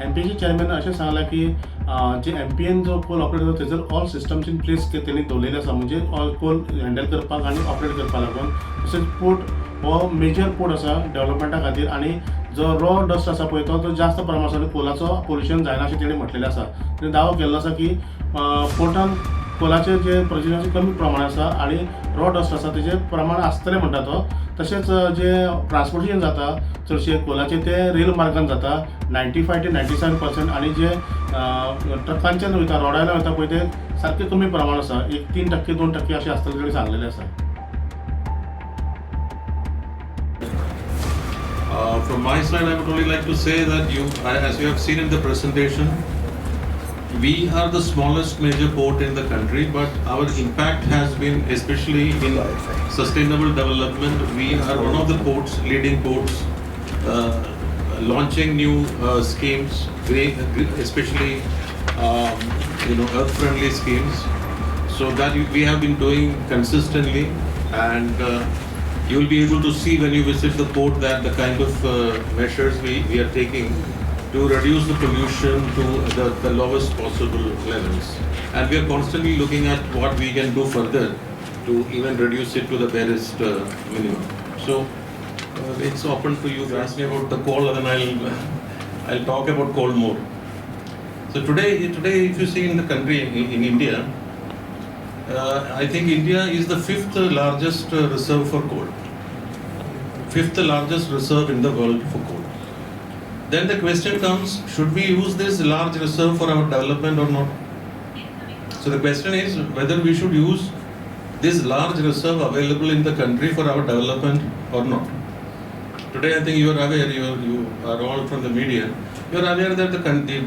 MPAचे chairman अशें सांगलां की जे MPAन जो कोल ऑपरेट करता थंयसर ऑल सिस्टम्स इन प्लेस तेणी दवरलेले आसा, म्हणजे ऑल कोल हँडल करपाक आनी ऑपरेट करपा लागून. तशेंच पोर्ट हो मेजर पोर्ट आसा डेव्हलपमेंटा खातीर, आनी जो रॉ डस्ट आसा पळय तो जास्त प्रमाणात कोलाचो पोल्युशन जायना अशें तेणी म्हटलेलें आसा. तेणी दावो केल्लो आसा की पोर्टान कोलाचें जे प्रदुशणाचें कमी प्रमाण आसा आनी रॉ डस्ट आसा तेजें प्रमाण आसतलें म्हणटा तो. तशेंच जे ट्रान्सपोर्टेशन जाता चडशे कोलाचे ते रेल मार्गान जाता 95 ते 97%, आनी जे ट्रकांच्यान वयता रोडायला वयता पळय ते सारके कमी प्रमाण आसा, 3% 2% अशें आसतलें तेणी सांगलेलें आसा. From my side, I would only like to say that as you have seen in the presentation, we are the smallest major port in the country, but our impact has been especially in sustainable development. We are one of the ports, leading ports, launching new schemes, especially earth-friendly schemes. So that we have been doing consistently, and you will be able to see when you visit the port that the kind of measures we are taking to reduce the pollution to the lowest possible levels. And we are constantly looking at what we can do further to even reduce it to the barest minimum. So it's open to you to ask me about the coal, and then I'll talk about coal more. So today if you see in the country, in India, I think India is the 5th largest reserve for coal. 5th largest reserve in the world for coal. Then the question comes, should we use this large reserve for our development or not? So the question is whether we should use this large reserve available in the country for our development or not. Today I think you are aware, you are all from the media, you are aware that the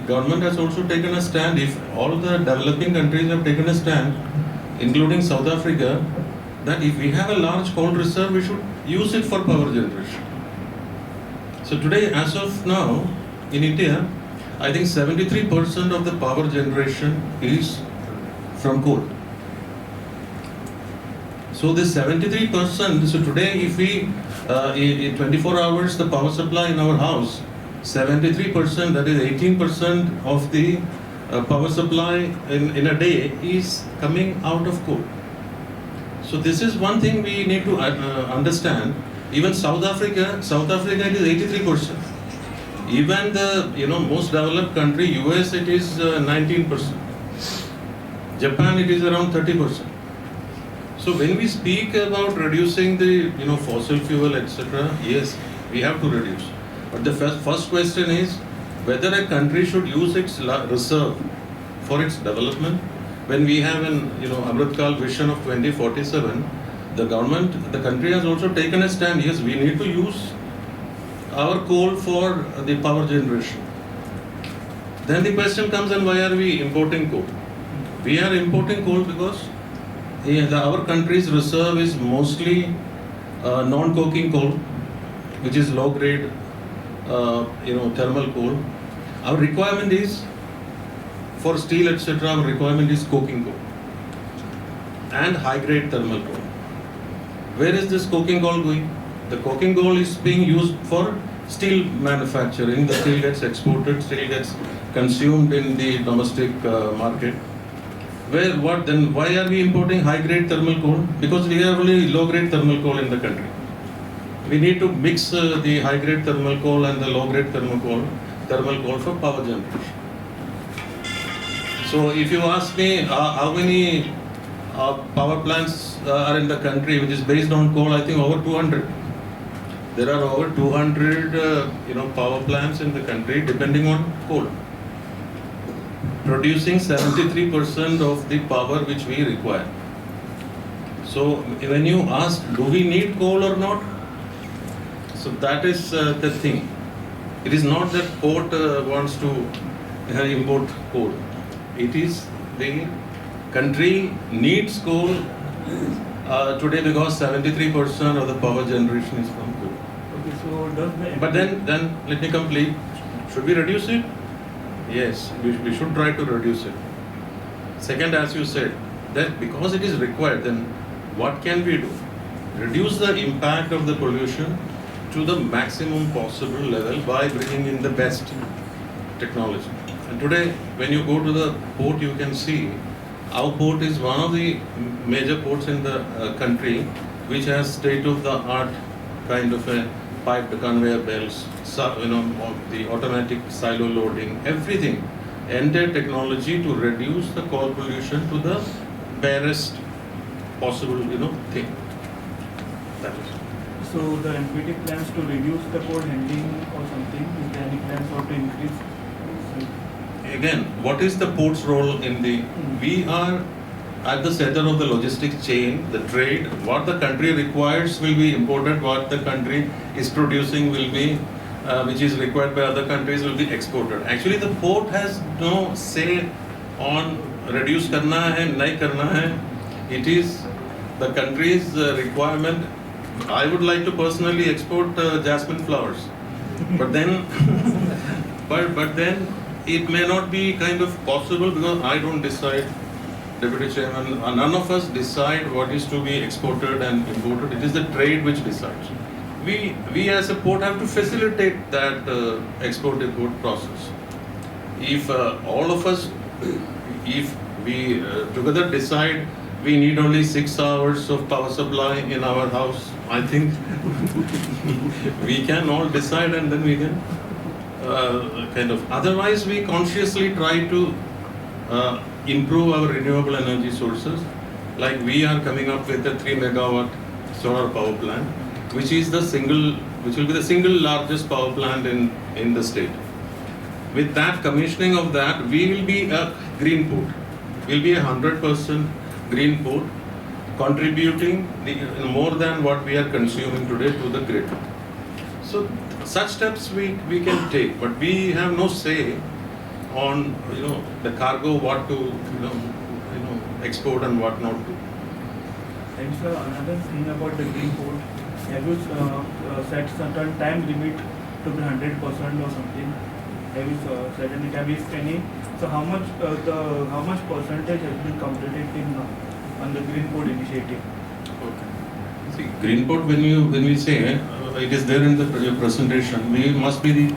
government has also taken a stand. If all the developing countries have taken a stand, including South Africa, that if we have a large coal reserve, we should use it for power generation. So today, as of now, in India, I think 73% of the power generation is from coal. So this 73%, so today if we, in 24 hours, the power supply in our house, 73%, that is 18% of the power supply in a day is coming out of coal. So this is one thing we need to understand. Even South Africa it is 83%. Even the most developed country, US, it is 19%. Japan, it is around 30%. So when we speak about reducing the fossil fuel, etc., yes, we have to reduce. But the first question is whether a country should use its reserve for its development. When we have an Amrit Kal vision of 2047, the country has also taken a stand. Yes, we need to use our coal for the power generation. Then the question comes, and why are we importing coal? We are importing coal because our country's reserve is mostly non-coking coal, which is low-grade, thermal coal. Our requirement is for steel, etc. Our requirement is coking coal and high-grade thermal coal. Where is this coking coal going? The coking coal is being used for steel manufacturing. The steel gets exported, steel gets consumed in the domestic market. Then why are we importing high-grade thermal coal? Because we have only low-grade thermal coal in the country. We need to mix the high-grade thermal coal and the low-grade thermal coal for power generation. So if you ask me how many power plants are in the country which is based on coal, I think over 200. There are over 200 power plants in the country depending on coal, producing 73% of the power which we require. So when you ask, do we need coal or not? So that is the thing. It is not that port wants to import coal. It is the country needs coal today because 73% of the power generation is from coal. Okay, so does the But then let me complete. Should we reduce it? Yes, we should try to reduce it. Second, as you said, that because it is required, then what can we do? Reduce the impact of the pollution to the maximum possible level by bringing in the best. technology. And today, when you go to the port, you can see our port is one of the major ports in the country which has state-of-the-art kind of a piped conveyor belts, the automatic silo loading, everything, entire technology to reduce the coal pollution to the barest possible, thing. That is. So the MPT plans to reduce the coal handling or something? Is there any plans or to increase? Again, what is the port's role in the? We are at the center of the logistics chain, the trade. What the country requires will be imported. What the country is producing will be, which is required by other countries, will be exported. Actually, the port has no say on reduce karna hai, nahi karna hai. It is the country's requirement. I would like to personally export jasmine flowers, but then, but then it may not be kind of possible because I don't decide. Deputy Chairman, none of us decide what is to be exported and imported. It is the trade which decides. We as a port have to facilitate that export-import process. If all of us, if we together decide we need only 6 hours of power supply in our house, I think we can all decide and then we can kind of. Otherwise, we consciously try to improve our renewable energy sources. Like we are coming up with a 3 megawatt solar power plant, which will be the single largest power plant in the state. With that commissioning of that, we will be a green port. We'll be 100% green port, contributing more than what we are consuming today to the grid. So such steps we can take, but we have no say on the cargo, what to export and what not to. And sir, another thing about the green port, have you set certain time limit to be 100% or something? Have you set any time, if any? So how much percentage has been completed on the green port initiative? Okay. See, green port, when we say it is there in your presentation, we must be the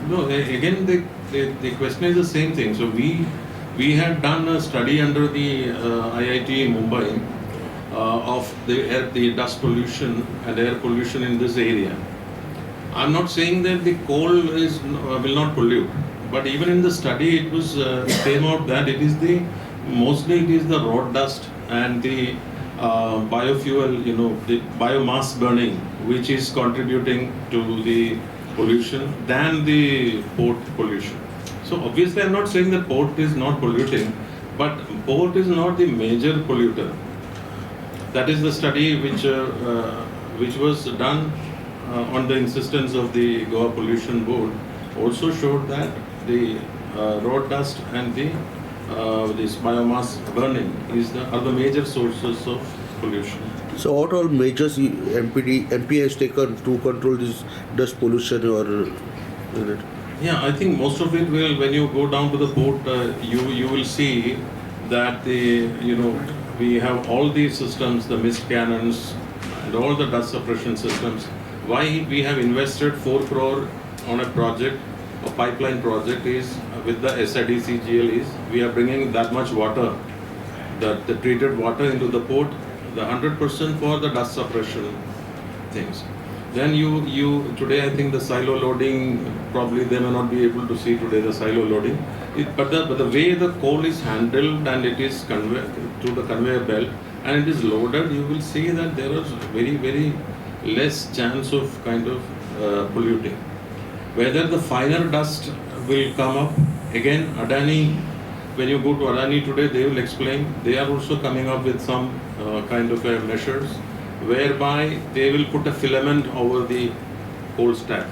no. Again, the question is the same thing. So we had done a study under the IIT Mumbai of the dust pollution and air pollution in this area. I'm not saying that the coal will not pollute, but even in the study it was came out that mostly it is the road dust and the biofuel, the biomass burning, which is contributing to the pollution than the port pollution. So obviously I'm not saying that port is not polluting, but port is not the major polluter. That is the study which was done on the insistence of the Goa Pollution Board, also showed that the road dust and this biomass burning are the major sources of pollution. So what all measures MPA has taken to control this dust pollution or? Yeah, I think most of it will, when you go down to the port, you will see that we have all these systems, the mist cannons and all the dust suppression systems. Why we have invested 4 crore on a project, a pipeline project, is with the SIDCGL is we are bringing that much water, the treated water into the port, the 100% for the dust suppression things. Then you today I think the silo loading, probably they may not be able to see today the silo loading, but the way the coal is handled and it is conveyed to the conveyor belt and it is loaded, you will see that there is very, very less chance of kind of polluting. Whether the finer dust will come up, again Adani, when you go to Adani today, they will explain, they are also coming up with some kind of measures whereby they will put a filament over the coal stack.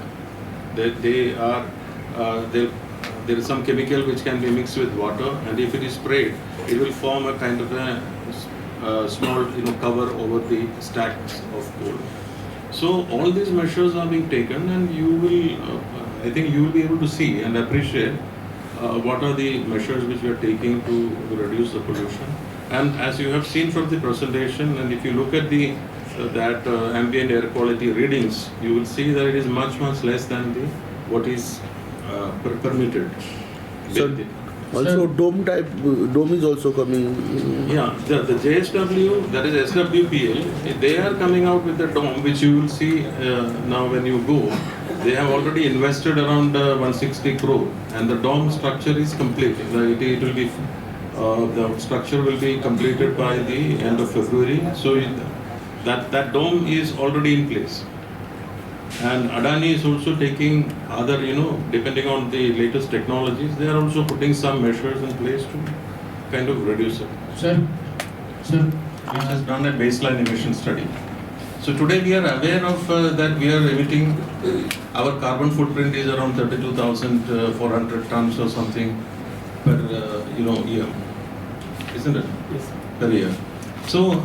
There is some chemical which can be mixed with water, and if it is sprayed, it will form a kind of a small cover over the stacks of coal. So all these measures are being taken, and you will, I think you will be able to see and appreciate what are the measures which we are taking to reduce the pollution. And as you have seen from the presentation, and if you look at that ambient air quality readings, you will see that it is much less than what is permitted. So, With it. also dome is also coming. Yeah, the JSW, that is SWPL, they are coming out with the dome, which you will see now when you go. They have already invested around 160 crore, and the dome structure is complete. It will be the structure will be completed by the end of February. So that dome is already in place. And Adani is also taking other, depending on the latest technologies, they are also putting some measures in place to kind of reduce it. Sir, Which has done a baseline emission study. So today we are aware of that we are emitting, our carbon footprint is around 32,400 tons or something per year, isn't it? Yes. Per year. So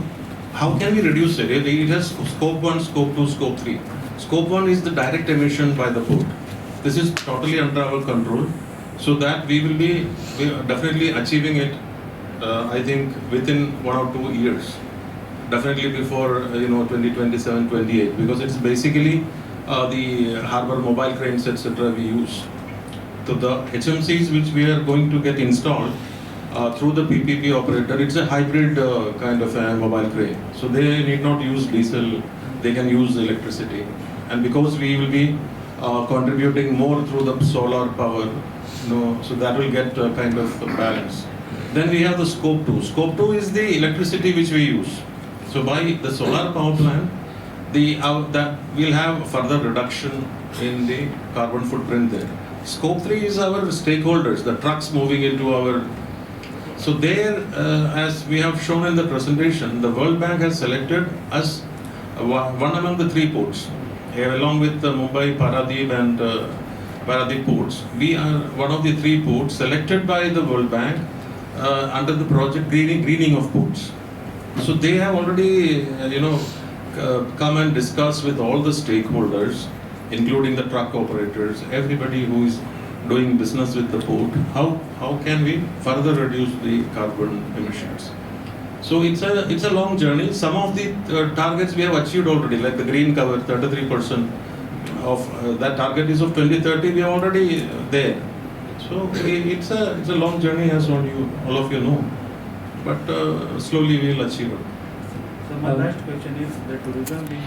how can we reduce it? It has scope 1, scope 2, scope 3. Scope 1 is the direct emission by the port. This is totally under our control, so that we are definitely achieving it, I think within 1 or 2 years. Definitely before 2027, 28, because it's basically the harbor mobile cranes, etc. we use. So the HMCs which we are going to get installed through the PPP operator, it's a hybrid kind of a mobile crane. So they need not use diesel, they can use electricity. And because we will be contributing more through the solar power, so that will get a kind of balance. Then we have the scope 2. Scope 2 is the electricity which we use. So by the solar power plant, that will have further reduction in the carbon footprint there. Scope 3 is our stakeholders, the trucks moving into our. So there, as we have shown in the presentation, the World Bank has selected us one among the 3 ports, along with Mumbai, Paradip and Paradip ports. We are one of the 3 ports selected by the World Bank under the project greening of ports. So they have already, come and discuss with all the stakeholders, including the truck operators, everybody who is doing business with the port. How can we further reduce the carbon emissions? So it's a long journey. Some of the targets we have achieved already, like the green cover, 33% of that target is of 2030. We are already there. So it's a long journey, as all of you know. But slowly we will achieve it. So my last question is the tourism being